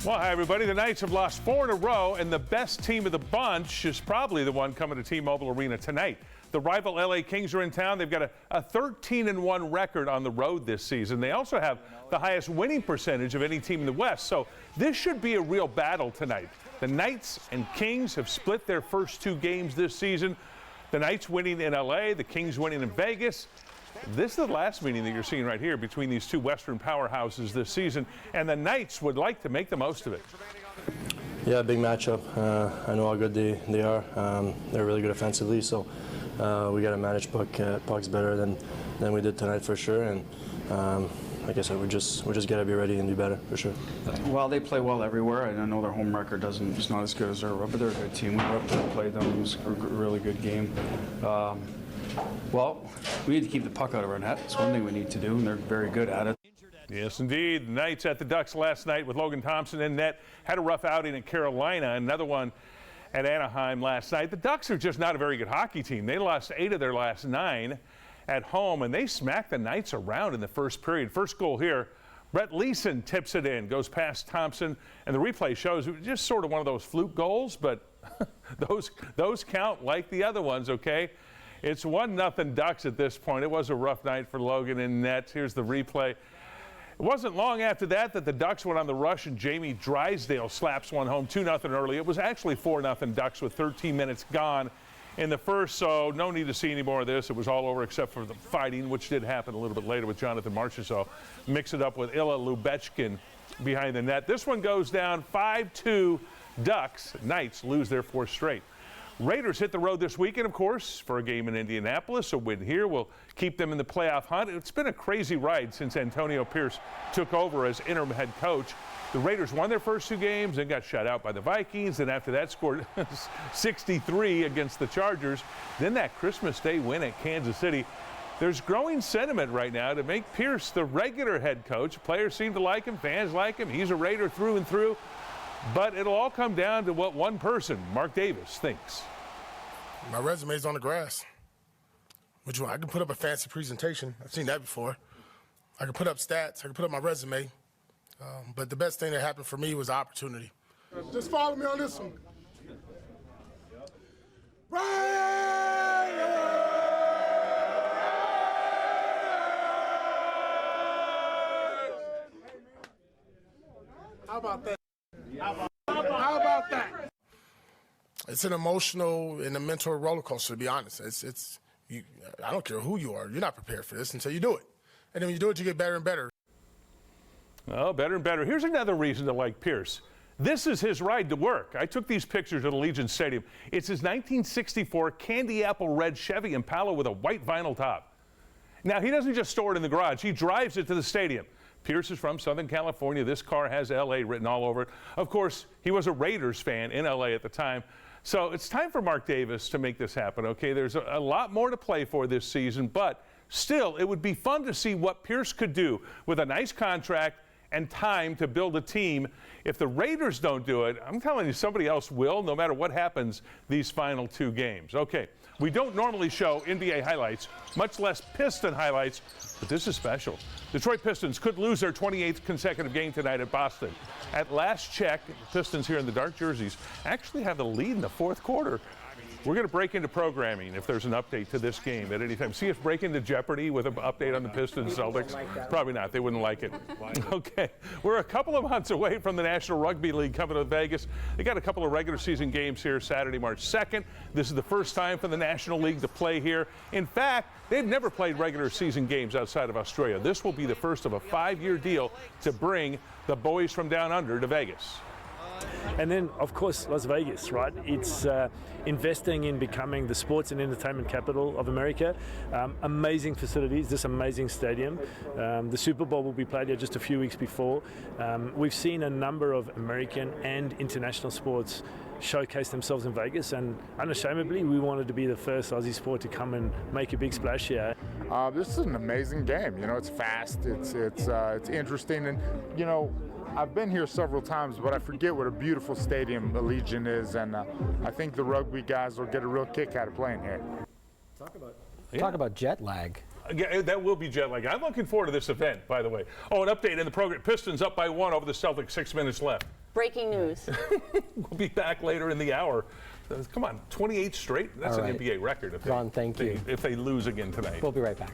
Well, hi, everybody. The Knights have lost 4 in a row, and the best team of the bunch is probably the one coming to T-Mobile Arena tonight. The rival LA Kings are in town. They've got a 13-1 record on the road this season. They also have the highest winning percentage of any team in the West, so this should be a real battle tonight. The Knights and Kings have split their first 2 games this season. The Knights winning in LA, the Kings winning in Vegas. This is the last meeting that you're seeing right here between these 2 Western powerhouses this season, and the Knights would like to make the most of it. Yeah, big matchup. I know how good they are. They're really good offensively, so we got to manage pucks better than we did tonight for sure. And like I said, we just got to be ready and do better for sure. Well, they play well everywhere, and I know their home record is not as good as their road, but they're a good team. We were up there and played them. It was a really good game. Well, we need to keep the puck out of our net. It's one thing we need to do, and they're very good at it. Yes, indeed. The Knights at the Ducks last night with Logan Thompson in net. Had a rough outing in Carolina, another one at Anaheim last night. The Ducks are just not a very good hockey team. They lost 8 of their last 9 at home, and they smacked the Knights around in the first period. First goal here, Brett Leeson tips it in, goes past Thompson, and the replay shows it was just sort of one of those fluke goals, but those count like the other ones, okay? It's 1-0 Ducks at this point. It was a rough night for Logan in net. Here's the replay. It wasn't long after that the Ducks went on the rush, and Jamie Drysdale slaps one home 2-0 early. It was actually 4-0 Ducks with 13 minutes gone in the first, so no need to see any more of this. It was all over except for the fighting, which did happen a little bit later with Jonathan Marchessault. Mix it up with Illa Lubechkin behind the net. This one goes down 5-2 Ducks. Knights lose their 4th straight. Raiders hit the road this weekend, of course, for a game in Indianapolis. A win here will keep them in the playoff hunt. It's been a crazy ride since Antonio Pierce took over as interim head coach. The Raiders won their first 2 games and got shut out by the Vikings, and after that scored 63 against the Chargers. Then that Christmas Day win at Kansas City. There's growing sentiment right now to make Pierce the regular head coach. Players seem to like him, fans like him. He's a Raider through and through. But it'll all come down to what one person, Mark Davis, thinks. My resume's on the grass. Which one? I can put up a fancy presentation. I've seen that before. I can put up stats. I can put up my resume. But the best thing that happened for me was the opportunity. Just follow me on this one. How about that? How about that? It's an emotional and a mental roller coaster, to be honest. I don't care who you are. You're not prepared for this until you do it. And then when you do it, you get better and better. Oh, better and better. Here's another reason to like Pierce. This is his ride to work. I took these pictures at Allegiant Stadium. It's his 1964 candy apple red Chevy Impala with a white vinyl top. Now, he doesn't just store it in the garage. He drives it to the stadium. Pierce is from Southern California. This car has L.A. written all over it. Of course, he was a Raiders fan in L.A. at the time. So it's time for Mark Davis to make this happen, okay? There's a lot more to play for this season, but still, it would be fun to see what Pierce could do with a nice contract and time to build a team. If the Raiders don't do it, I'm telling you, somebody else will, no matter what happens these final 2 games. Okay, we don't normally show NBA highlights, much less Piston highlights, but this is special. Detroit Pistons could lose their 28th consecutive game tonight at Boston. At last check, the Pistons here in the dark jerseys actually have the lead in the 4th quarter. We're going to break into programming if there's an update to this game at any time. See us break into Jeopardy with an update on the Pistons Celtics? Probably not. They wouldn't like it. Okay. We're a couple of months away from the National Rugby League coming to Vegas. They got a couple of regular season games here Saturday, March 2nd. This is the first time for the National League to play here. In fact, they've never played regular season games outside of Australia. This will be the first of a 5-year deal to bring the boys from down under to Vegas. And then, of course, Las Vegas, right? It's investing in becoming the sports and entertainment capital of America. Amazing facilities, this amazing stadium. The Super Bowl will be played here just a few weeks before. We've seen a number of American and international sports showcase themselves in Vegas, and unashamedly, we wanted to be the first Aussie sport to come and make a big splash here. This is an amazing game. You know, it's fast, it's interesting, and you know, I've been here several times, but I forget what a beautiful stadium Allegiant is, and I think the rugby guys will get a real kick out of playing here. Talk about jet lag. Yeah, that will be jet lag. I'm looking forward to this event, by the way. Oh, an update in the program. Pistons up by 1 over the Celtics, 6 minutes left. Breaking news. We'll be back later in the hour. Come on, 28 straight? That's All an right. NBA record if Ron, thank you. if they lose again tonight. We'll be right back.